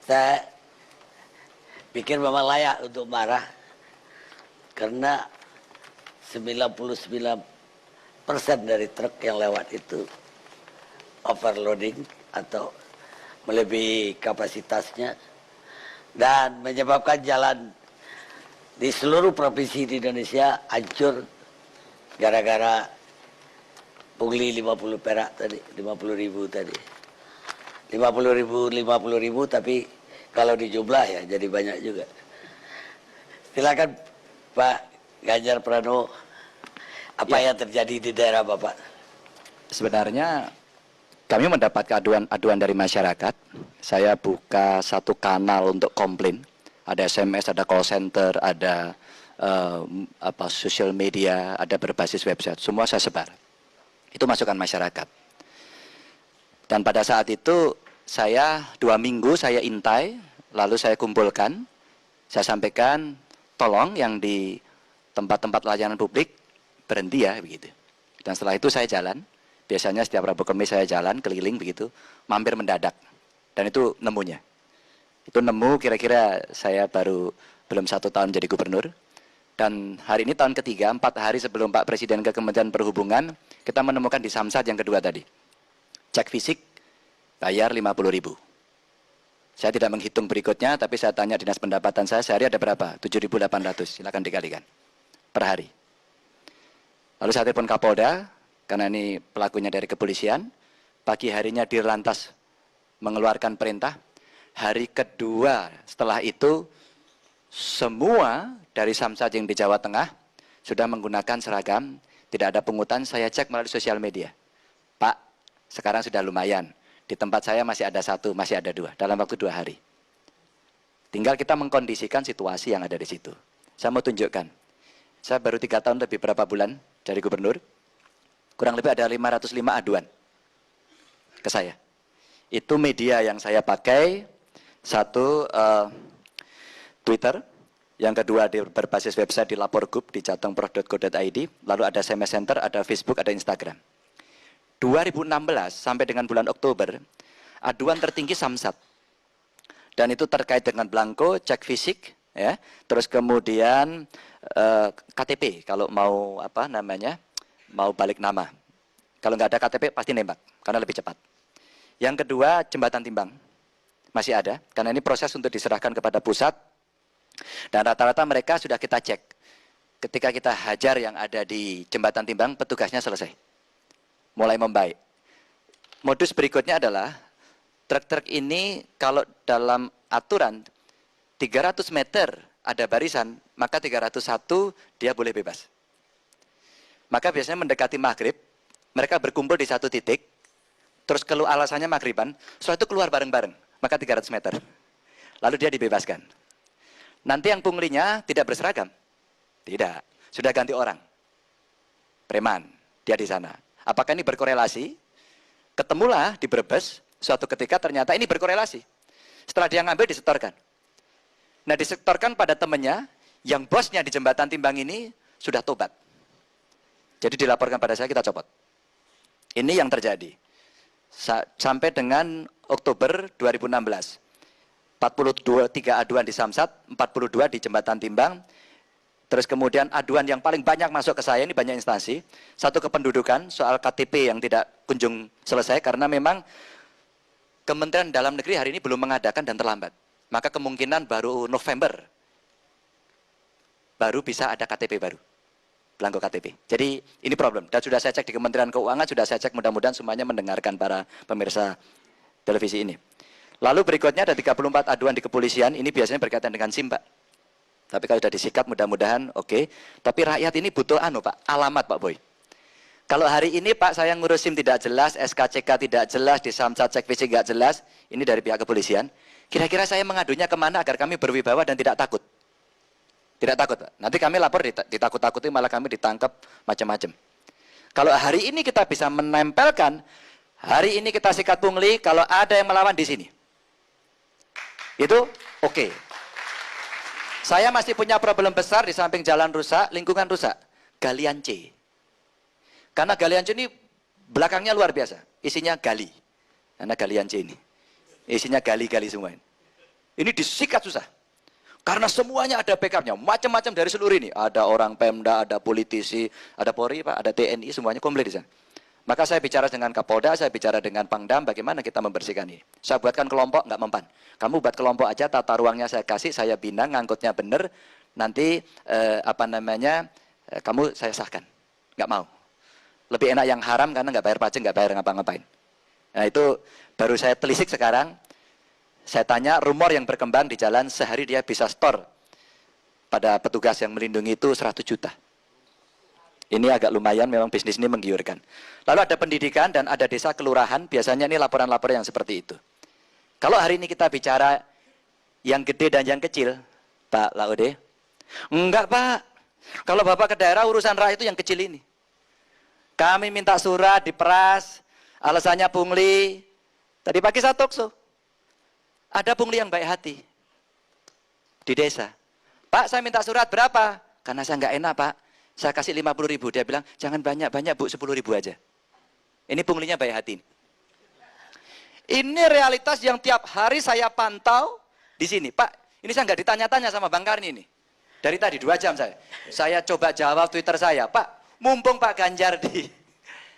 Saya pikir memang layak untuk marah karena 99% dari truk yang lewat itu overloading atau melebihi kapasitasnya dan menyebabkan jalan di seluruh provinsi di Indonesia hancur gara-gara pungli 50 perak tadi, 50.000 tadi. 50.000 tapi kalau dijumlah ya jadi banyak juga. Silakan Pak Ganjar Pranowo, apa yang terjadi di daerah Bapak? Sebenarnya kami mendapat aduan dari masyarakat. Saya buka satu kanal untuk komplain. Ada SMS, ada call center, ada sosial media, ada berbasis website. Semua saya sebar. Itu masukan masyarakat. Dan pada saat itu saya 2 minggu saya intai, lalu saya kumpulkan, saya sampaikan, tolong yang di tempat-tempat layanan publik berhenti ya begitu. Dan setelah itu saya jalan. Biasanya setiap Rabu Kamis saya jalan keliling begitu, mampir mendadak. Dan itu nemunya. Itu nemu kira-kira saya baru belum 1 tahun jadi gubernur. Dan hari ini tahun ketiga, 4 hari sebelum Pak Presiden ke Kementerian Perhubungan, kita menemukan di Samsat yang kedua tadi. Cek fisik, bayar 50.000. Saya tidak menghitung berikutnya, tapi saya tanya dinas pendapatan saya, sehari ada berapa? 7.800, silakan dikalikan. Per hari. Lalu saya telepon Kapolda, karena ini pelakunya dari kepolisian, pagi harinya Dirlantas mengeluarkan perintah, hari kedua setelah itu, semua dari Samsat yang di Jawa Tengah sudah menggunakan seragam, tidak ada pungutan, saya cek melalui sosial media. Pak, sekarang sudah lumayan, di tempat saya masih ada 1, masih ada 2, dalam waktu 2 hari. Tinggal kita mengkondisikan situasi yang ada di situ. Saya mau tunjukkan, saya baru 3 tahun lebih berapa bulan jadi gubernur, kurang lebih ada 505 aduan ke saya. Itu media yang saya pakai, satu Twitter, yang kedua berbasis website di Laporgub di jatengprof.co.id, lalu ada SMS Center, ada Facebook, ada Instagram. 2016 sampai dengan bulan Oktober, aduan tertinggi Samsat. Dan itu terkait dengan belangko, cek fisik, ya, terus kemudian KTP kalau mau mau balik nama. Kalau nggak ada KTP pasti nembak, karena lebih cepat. Yang kedua, jembatan timbang. Masih ada, karena ini proses untuk diserahkan kepada pusat. Dan rata-rata mereka sudah kita cek. Ketika kita hajar yang ada di jembatan timbang, petugasnya selesai. Mulai membaik. Modus berikutnya adalah, truk-truk ini kalau dalam aturan 300 meter ada barisan, maka 301 dia boleh bebas. Maka biasanya mendekati maghrib, mereka berkumpul di satu titik, terus kalau alasannya maghriban, setelah itu keluar bareng-bareng, maka 300 meter. Lalu dia dibebaskan. Nanti yang punglinya tidak berseragam. Tidak, sudah ganti orang. Preman, dia di sana. Apakah ini berkorelasi? Ketemulah di Brebes, suatu ketika ternyata ini berkorelasi. Setelah dia ngambil, disetorkan. Nah, disetorkan pada temannya, yang bosnya di jembatan timbang ini sudah tobat. Jadi dilaporkan pada saya, kita copot. Ini yang terjadi. Sampai dengan Oktober 2016. 43 aduan di Samsat, 42 di jembatan timbang. Terus kemudian aduan yang paling banyak masuk ke saya, ini banyak instansi. Satu kependudukan, soal KTP yang tidak kunjung selesai, karena memang Kementerian Dalam Negeri hari ini belum mengadakan dan terlambat. Maka kemungkinan baru November, baru bisa ada KTP baru. Belangko KTP. Jadi ini problem. Dan sudah saya cek di Kementerian Keuangan, sudah saya cek, mudah-mudahan semuanya mendengarkan para pemirsa televisi ini. Lalu berikutnya ada 34 aduan di kepolisian, ini biasanya berkaitan dengan SIM, Pak. Tapi kalau sudah disikap mudah-mudahan oke. Tapi rakyat ini butuh Pak, alamat Pak Boy. Kalau hari ini Pak saya ngurus SIM tidak jelas, SKCK tidak jelas, di Samsat cek fisik tidak jelas, ini dari pihak kepolisian. Kira-kira saya mengadunya kemana agar kami berwibawa dan tidak takut? Tidak takut, Pak. Nanti kami lapor ditakut-takuti, malah kami ditangkap macam-macam. Kalau hari ini kita bisa menempelkan, hari ini kita sikat pungli, kalau ada yang melawan di sini. Itu oke. Saya masih punya problem besar di samping jalan rusak, lingkungan rusak. Galian C. Karena galian C ini belakangnya luar biasa. Isinya gali. Karena galian C ini. Isinya gali-gali semua ini. Ini disikat susah. Karena semuanya ada backupnya, macam-macam dari seluruh ini. Ada orang Pemda, ada politisi, ada Polri, Pak, ada TNI, semuanya komplit di sana. Maka saya bicara dengan Kapolda, saya bicara dengan Pangdam, bagaimana kita membersihkan ini. Saya buatkan kelompok, nggak mempan. Kamu buat kelompok aja, tata ruangnya saya kasih, saya bina, ngangkutnya bener, nanti kamu saya sahkan. Nggak mau. Lebih enak yang haram karena nggak bayar pajak, nggak bayar ngapa-ngapain. Nah itu baru saya telisik sekarang. Saya tanya rumor yang berkembang di jalan, sehari dia bisa store pada petugas yang melindungi itu 100 juta. Ini agak lumayan, memang bisnis ini menggiurkan. Lalu ada pendidikan dan ada desa kelurahan, biasanya ini laporan-laporan yang seperti itu. Kalau hari ini kita bicara yang gede dan yang kecil, Pak Laude, enggak Pak, kalau Bapak ke daerah urusan rakyat itu yang kecil ini. Kami minta surat diperas, alasannya pungli. Tadi pagi saya talkshow. Ada pungli yang baik hati di desa. Pak, saya minta surat berapa? Karena saya nggak enak, Pak. Saya kasih 50.000. Dia bilang, jangan banyak-banyak, Bu, 10.000 aja. Ini punglinya baik hati. Ini realitas yang tiap hari saya pantau di sini. Pak, ini saya nggak ditanya-tanya sama Bang Karni ini. Dari tadi 2 jam saya. Saya coba jawab Twitter saya. Pak, mumpung Pak Ganjar di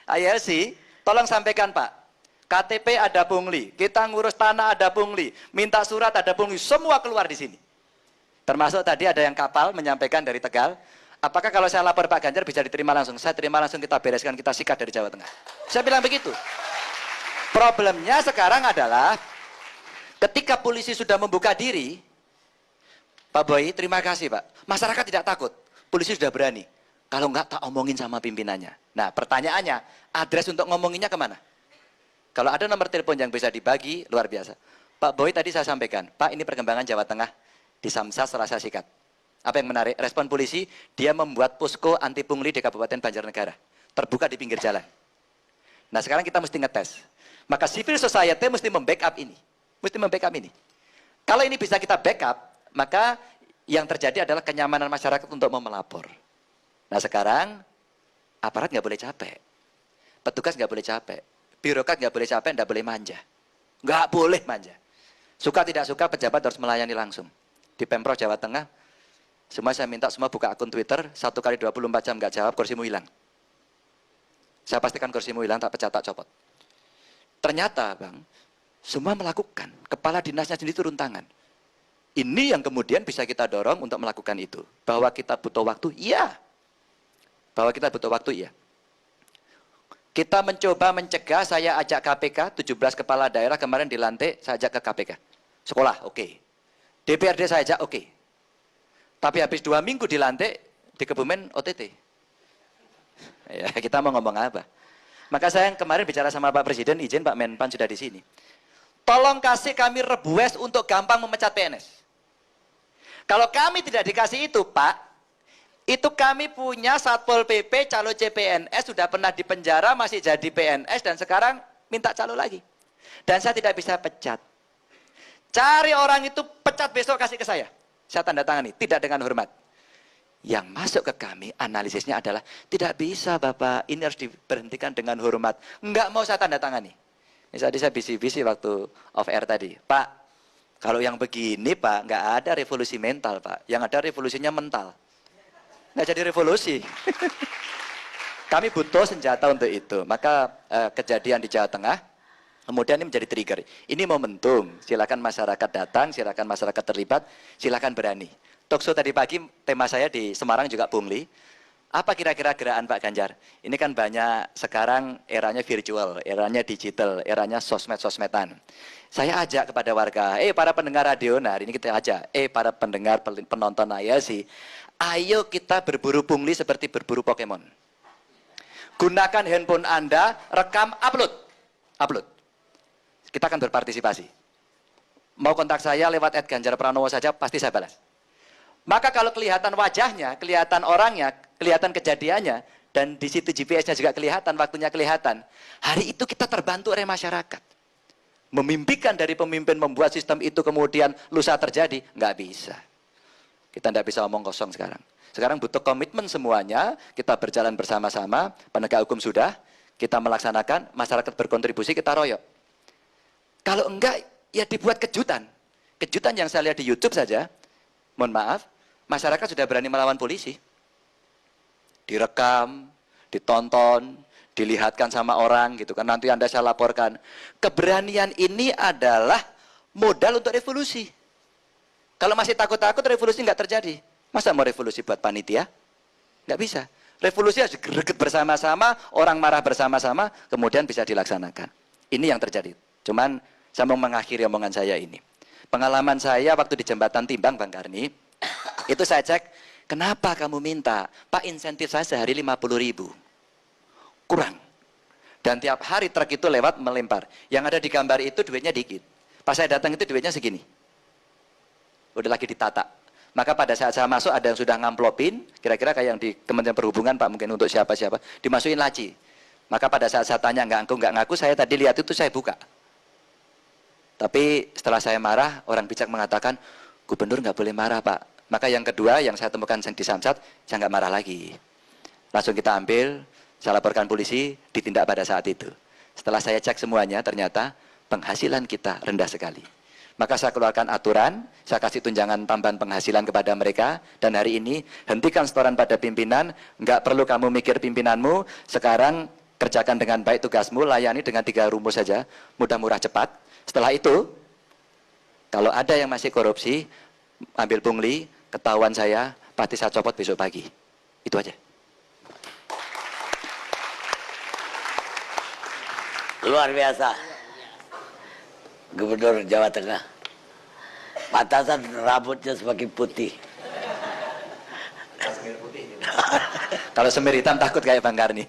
ILC, tolong sampaikan, Pak. KTP ada pungli, kita ngurus tanah ada pungli, minta surat ada pungli, semua keluar di sini. Termasuk tadi ada yang kapal menyampaikan dari Tegal, apakah kalau saya lapor Pak Ganjar bisa diterima langsung? Saya terima langsung, kita bereskan, kita sikat dari Jawa Tengah. Saya bilang begitu. Problemnya sekarang adalah ketika polisi sudah membuka diri, Pak Boy, terima kasih Pak. Masyarakat tidak takut, polisi sudah berani. Kalau enggak tak omongin sama pimpinannya. Nah pertanyaannya, address untuk ngomonginnya kemana? Kalau ada nomor telepon yang bisa dibagi, luar biasa. Pak Boy tadi saya sampaikan, Pak ini perkembangan Jawa Tengah di Samsat Selasa Sikat. Apa yang menarik? Respon polisi, dia membuat posko anti pungli di Kabupaten Banjarnegara. Terbuka di pinggir jalan. Nah sekarang kita mesti ngetes. Maka civil society mesti membackup ini. Mesti membackup ini. Kalau ini bisa kita backup, maka yang terjadi adalah kenyamanan masyarakat untuk mau melapor. Nah sekarang, aparat nggak boleh capek. Petugas nggak boleh capek. Birokrat nggak boleh capek, nggak boleh manja. Nggak boleh manja. Suka tidak suka, pejabat harus melayani langsung. Di Pemprov Jawa Tengah, semua saya minta semua buka akun Twitter, 1 kali 24 jam nggak jawab, kursimu hilang. Saya pastikan kursimu hilang, tak pecat, tak copot. Ternyata, Bang, semua melakukan. Kepala dinasnya sendiri turun tangan. Ini yang kemudian bisa kita dorong untuk melakukan itu. Bahwa kita butuh waktu, iya. Bahwa kita butuh waktu, iya. Kita mencoba mencegah, saya ajak KPK, 17 kepala daerah kemarin dilantik, saya ajak ke KPK. Sekolah, oke. DPRD saya ajak, oke. Tapi habis 2 minggu dilantik, di Kebumen OTT. Ya, kita mau ngomong apa? Maka saya yang kemarin bicara sama Pak Presiden, izin Pak Menpan sudah di sini. Tolong kasih kami rebues untuk gampang memecat PNS. Kalau kami tidak dikasih itu, Pak, itu kami punya Satpol PP, calo CPNS, sudah pernah dipenjara, masih jadi PNS, dan sekarang minta calo lagi. Dan saya tidak bisa pecat. Cari orang itu, pecat besok, kasih ke saya. Saya tanda tangani, tidak dengan hormat. Yang masuk ke kami, analisisnya adalah, tidak bisa Bapak, ini harus diberhentikan dengan hormat. Enggak mau saya tanda tangani. Tadi saya bisi-bisi waktu off air tadi. Pak, kalau yang begini Pak, nggak ada revolusi mental Pak. Yang ada revolusinya mental. Nggak jadi revolusi. Kami butuh senjata untuk itu. Maka kejadian di Jawa Tengah, kemudian ini menjadi trigger. Ini momentum. Silakan masyarakat datang, silakan masyarakat terlibat, silakan berani. Talkshow tadi pagi, tema saya di Semarang juga pungli. Apa kira-kira gerakan Pak Ganjar? Ini kan banyak sekarang eranya virtual, eranya digital, eranya sosmed-sosmedan. Saya ajak kepada warga, para pendengar radio, nah hari ini kita ajak, para pendengar, penonton ILC, ayo kita berburu pungli seperti berburu Pokemon. Gunakan handphone Anda, rekam, upload. Upload. Kita akan berpartisipasi. Mau kontak saya lewat @ganjarpranowo saja, pasti saya balas. Maka kalau kelihatan wajahnya, kelihatan orangnya, kelihatan kejadiannya, dan di situ GPS-nya juga kelihatan, waktunya kelihatan, hari itu kita terbantu oleh masyarakat. Memimpikan dari pemimpin membuat sistem itu kemudian lusa terjadi, nggak bisa. Kita nggak bisa omong kosong sekarang. Sekarang butuh komitmen semuanya, kita berjalan bersama-sama, penegak hukum sudah, kita melaksanakan, masyarakat berkontribusi, kita royok. Kalau enggak, ya dibuat kejutan. kejutan yang saya lihat di YouTube saja, mohon maaf, masyarakat sudah berani melawan polisi. Direkam, ditonton, dilihatkan sama orang gitu kan, nanti Anda saya laporkan. Keberanian ini adalah modal untuk revolusi. Kalau masih takut-takut, revolusi nggak terjadi. Masa mau revolusi buat panitia? Nggak bisa. Revolusi harus greget bersama-sama, orang marah bersama-sama, kemudian bisa dilaksanakan. Ini yang terjadi. Cuman saya mau mengakhiri omongan saya ini. Pengalaman saya waktu di Jembatan Timbang, Bang Karni, itu saya cek, kenapa kamu minta? Pak, insentif saya sehari 50.000. Kurang. Dan tiap hari truk itu lewat melempar. Yang ada di gambar itu duitnya dikit. Pas saya datang itu duitnya segini. Udah lagi ditata. Maka pada saat saya masuk ada yang sudah ngamplopin, kira-kira kayak yang di Kementerian Perhubungan, Pak, mungkin untuk siapa-siapa, dimasukin laci. Maka pada saat saya tanya nggak ngaku, saya tadi lihat itu saya buka. Tapi setelah saya marah, orang bijak mengatakan, gubernur nggak boleh marah, Pak. Maka yang kedua yang saya temukan di Samsat, saya nggak marah lagi. Langsung kita ambil, saya laporkan polisi, ditindak pada saat itu. Setelah saya cek semuanya, ternyata penghasilan kita rendah sekali. Maka saya keluarkan aturan, saya kasih tunjangan tambahan penghasilan kepada mereka, dan hari ini hentikan setoran pada pimpinan, nggak perlu kamu mikir pimpinanmu, sekarang kerjakan dengan baik tugasmu, layani dengan 3 rumus saja, mudah, murah, cepat. Setelah itu, kalau ada yang masih korupsi, ambil pungli, ketahuan saya, pasti saya copot besok pagi. Itu aja. Luar biasa. Gubernur Jawa Tengah. Patasan rambutnya semakin putih. Kalau semir hitam takut kayak Bang Karni.